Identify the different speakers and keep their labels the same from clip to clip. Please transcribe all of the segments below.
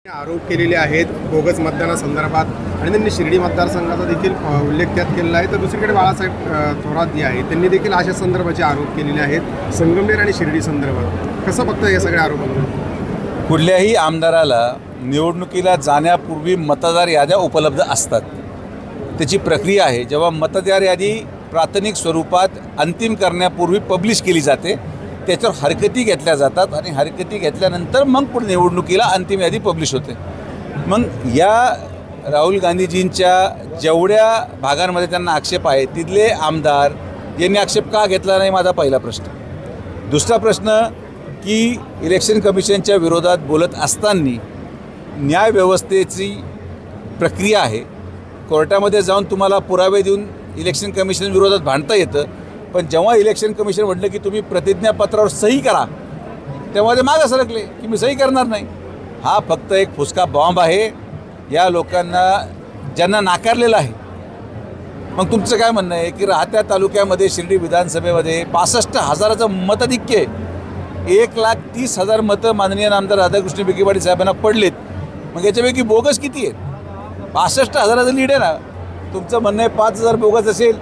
Speaker 1: आरोप केलेले आहेत बोगस मतदानासंदर्भात आणि त्यांनी शिर्डी मतदारसंघाचा देखील उल्लेख त्यात केलेला आहे. तर दुसरीकडे बाळासाहेब थोरात जे आहे त्यांनी देखील अशा संदर्भाचे आरोप केलेले आहेत संगमनेर आणि शिर्डी संदर्भात. कसं बघता या सगळ्या आरोपांना?
Speaker 2: कुठल्याही आमदाराला निवडणुकीला जाण्यापूर्वी मतदार याद्या उपलब्ध असतात. त्याची प्रक्रिया आहे. जेव्हा मतदार यादी प्राथमिक स्वरूपात अंतिम करण्यापूर्वी पब्लिश केली जाते, त्याच्यावर हरकती घेतल्या जातात आणि हरकती घेतल्यानंतर मग पुढे निवडणुकीला अंतिम यादी पब्लिश होते. मग या राहुल गांधीजींच्या जेवढ्या भागांमध्ये त्यांना आक्षेप आहे तिथले आमदार यांनी आक्षेप का घेतला नाही, माझा पहिला प्रश्न. दुसरा प्रश्न की इलेक्शन कमिशनच्या विरोधात बोलत असताना न्यायव्यवस्थेची प्रक्रिया आहे. कोर्टामध्ये जाऊन तुम्हाला पुरावे देऊन इलेक्शन कमिशन विरोधात भांडता येतं, पण जेव्हा इलेक्शन कमिशन म्हटलं की तुम्ही प्रतिज्ञापत्रावर सही करा तेव्हा ते मागं सरकले की मी सही करणार नाही. हा फक्त एक फुसका बॉम्ब आहे या लोकांना ज्यांना नाकारलेला आहे. मग तुमचं काय म्हणणं आहे की राहत्या तालुक्यामध्ये शिर्डी विधानसभेमध्ये 65,000चं मताधिक्य आहे. 1,30,000 मतं माननीय आमदार राधाकृष्ण विखे साहेबांना पडलेत. मग याच्यापैकी बोगस किती आहेत? 65,000चं लीड आहे ना. तुमचं म्हणणं आहे 5,000 बोगस असेल,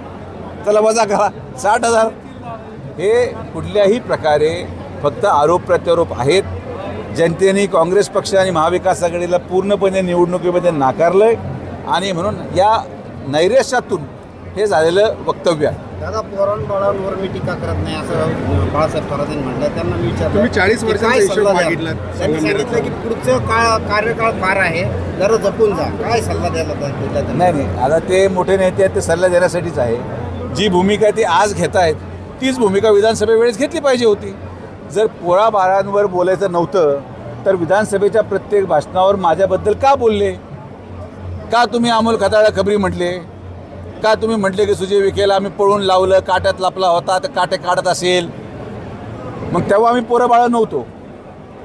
Speaker 2: चला वजा करा 60,000. हे कुठल्याही प्रकारे फक्त आरोप प्रत्यारोप आहेत. जनतेने काँग्रेस पक्ष आणि महाविकास आघाडीला पूर्णपणे निवडणुकीमध्ये नाकारलं आहे आणि म्हणून या नैराश्यातून हे झालेलं वक्तव्य आहे.
Speaker 3: दादा, पोरांबाळांवर मी टीका करत नाही असं बाळासाहेब थोरात म्हटलं. त्यांना मी विचारलं,
Speaker 1: तुम्ही 40 वर्षांचा हिशोब मागितला.
Speaker 3: त्यांनी सांगितलं की पुढचं कार्यकाळ फार आहे, जरा जपून जा. काय सल्ला द्यायला
Speaker 2: नाही, आता ते मोठे नेते आहेत, ते सल्ला देण्यासाठीच आहे. जी भूमिका ते आज घेत आहेत तीच भूमिका विधानसभेवेळेस घेतली पाहिजे होती. जर पोराबाळांवर बोलायचं नव्हतं तर विधानसभेच्या प्रत्येक भाषणावर माझ्याबद्दल का बोलले? का तुम्ही अमोल खताळा खबरी म्हटले? का तुम्ही म्हटले की सुजय विखेला आम्ही पळून लावलं, काट्यात लपला होता तर काटे काढत असेल? मग तेव्हा आम्ही पोराबाळा नव्हतो.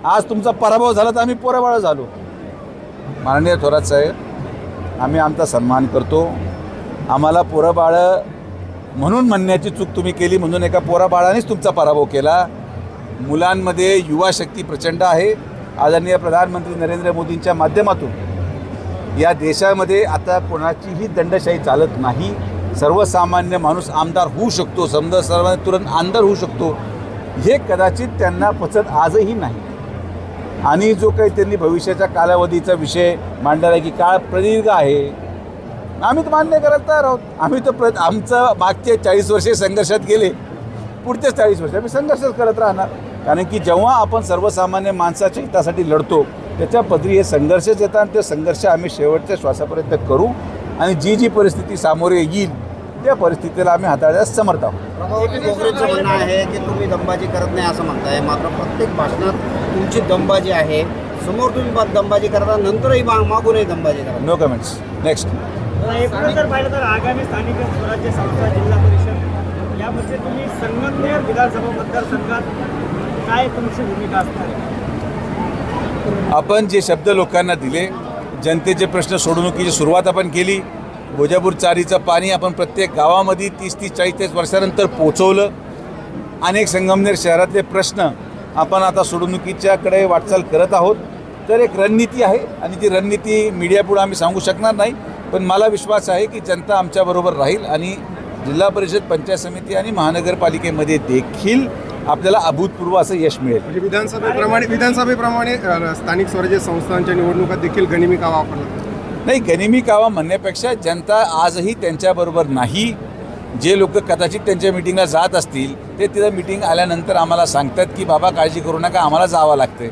Speaker 2: आज तुमचा पराभव झाला तर आम्ही पोराबाळा झालो. माननीय थोरात साहेब, आम्ही आमचा सन्मान करतो. आम्हाला पोराबाळं म्हणून म्हणण्याची चूक तुम्ही केली, म्हणून एका पोराबाळानेच तुमचा पराभव केला. मुलांमध्ये युवा शक्ती प्रचंड आहे. आदरणीय प्रधानमंत्री नरेंद्र मोदींच्या माध्यमातून या देशामध्ये आता कोणाचीही दंडशाही चालत नाही. सर्वसामान्य माणूस आमदार होऊ शकतो, समजा सर्वांना तुरंत आमदार होऊ शकतो. हे कदाचित त्यांना पचत आजही नाही. आणि जो काही त्यांनी भविष्याच्या कालावधीचा विषय मांडला की काळ प्रदीर्घ आहे, आम्ही तर मान्य करायला तयार आहोत. आम्ही तर आमचं मागचे 40 वर्षे संघर्षात गेले, पुढचे 40 वर्ष आम्ही संघर्षच करत राहणार. कारण की जेव्हा आपण सर्वसामान्य माणसाच्या हितासाठी लढतो त्याच्या पदरी हे संघर्षच येतात. आणि ते संघर्ष आम्ही शेवटच्या श्वासापर्यंत करू आणि जी परिस्थिती सामोरे येईल त्या परिस्थितीला आम्ही हाताळण्यास समर्थ आहोत.
Speaker 3: प्रभावती बोगरेचं म्हणणं आहे की तुम्ही दमबाजी करत नाही असं म्हणताय, मात्र प्रत्येक भाषणात तुमची दमबाजी आहे. समोर तुम्ही दमबाजी करता, नंतरही मागूनही दमबाजी करा.
Speaker 2: No comments. नेक्स्ट.
Speaker 4: एकूण जर पाहिलं तर आगामी स्थानिक स्वराज्य संस्था जिल्हा परिषद यामध्ये तुम्ही संगमनेर विधानसभा मतदारसंघात काय तुमची भूमिका असणार आहे?
Speaker 2: आपण जे शब्द लोकांना दिले, जनतेचे प्रश्न सोडवणुकीची सुरुवात आपण केली. भोजापूर चारीचं पाणी आपण प्रत्येक गावामध्ये 30-40 वर्षानंतर पोचवलं. अनेक संगमनेर शहरातले प्रश्न आपण आता सोडवणुकीच्याकडे वाटचाल करत आहोत. तर एक रणनीती आहे आणि ती रणनीती मीडियापुढे आम्ही सांगू शकणार नाही, पण मला विश्वास आहे की जनता आमच्याबरोबर राहील आणि जिल्हा परिषद, पंचायत समिती आणि महानगरपालिकेमध्ये देखील आपल्याला अभूतपूर्व असं यश मिळेल.
Speaker 1: म्हणजे विधानसभेप्रमाणे स्थानिक स्वराज्य संस्थांच्या निवडणुकात देखील गनिमी कावा वापरला
Speaker 2: नाही. गनिमी कावा म्हणण्यापेक्षा जनता आजही त्यांच्याबरोबर नाही. जे लोक कदाचित त्यांच्या मिटिंगला जात असतील ते तिथं मिटिंग आल्यानंतर आम्हाला सांगतात की बाबा काळजी करू नका, आम्हाला जावं लागतं.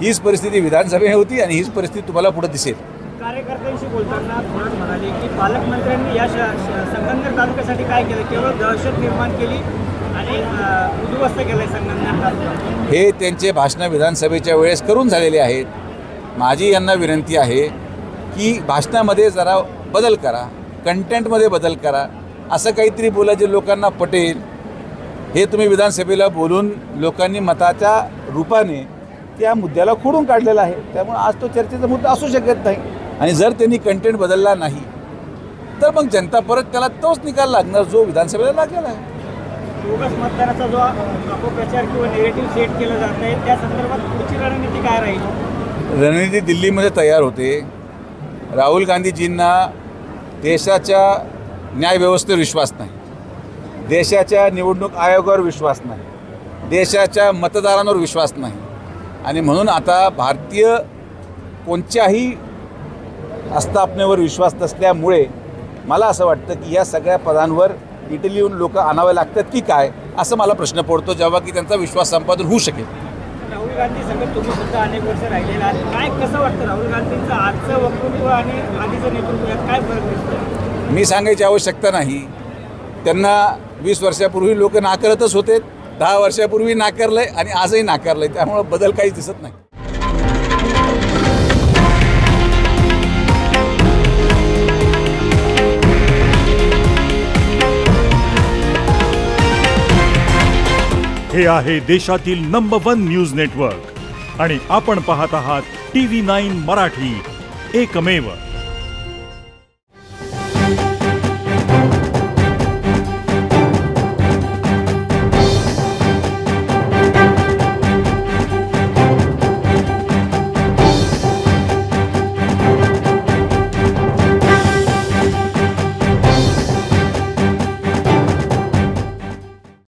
Speaker 2: हीच परिस्थिती विधानसभेत होती आणि हीच परिस्थिती तुम्हाला पुढे दिसेल.
Speaker 4: कार्यकर्त्यांशी बोलताना थोरात म्हणाले की पालकमंत्र्यांनी या संगमनेर तालुक्यासाठी काय केलं? केवळ दहशत निर्माण केली आणि उद्ध्वस्त केलं संगमनेर तालुका.
Speaker 2: हे त्यांचे भाषणं विधानसभेच्या वेळेस करून झालेले आहेत. माझी यांना विनंती आहे की भाषणामध्ये जरा बदल करा, कंटेंटमध्ये बदल करा. असं काहीतरी बोला जे लोकांना पटेल. हे तुम्ही विधानसभेला बोलून लोकांनी मताच्या रूपाने त्या मुद्द्याला खोडून काढलेला आहे. त्यामुळे आज तो चर्चेचा मुद्दा असू शकत नाही. आणि जर त्यांनी कंटेंट बदलला नाही तर मग जनता परत त्याला तोच निकाल लागणार जो विधानसभेला लागलेला आहे.
Speaker 4: बोगस मतदाराचा जो अपप्रचार किंवा नेगेटिव्ह सेट केलं जात आहे त्या संदर्भात पुढची रणनीती काय राहील?
Speaker 2: रणनीती दिल्लीमध्ये तयार होते. राहुल गांधीजींना देशाच्या न्यायव्यवस्थेवर विश्वास नाही, देशाच्या निवडणूक आयोगावर विश्वास नाही, देशाच्या मतदारांवर विश्वास नाही आणि म्हणून आता भारतीय कोणत्याही आस्थापनेवर विश्वास नसल्यामुळे मला असं वाटतं की या सगळ्या पदांवर इटलीहून लोक आणावे लागतात की काय, असं मला प्रश्न पडतो जेव्हा की त्यांचा विश्वास संपादन होऊ शकेल.
Speaker 4: राहुल गांधी संगत तुम्ही सुद्धा अनेक वर्ष राहिलेला आहात. काय कसं वाटतं राहुल गांधींचं आजचं वक्तव्य आणि आधीचं नेतृत्व यात काय फरक दिसतो?
Speaker 2: मी सांगायची आवश्यकता नाही. त्यांना 20 वर्षापूर्वी लोक नाकारतच होते, 10 वर्षापूर्वी नाकारलंय आणि आजही नाकारलंय, त्यामुळे बदल काहीच दिसत नाही.
Speaker 5: हे आहे देशातील नंबर 1 न्यूज नेटवर्क आणि आपण पाहत आहात TV9 मराठी, एकमेव.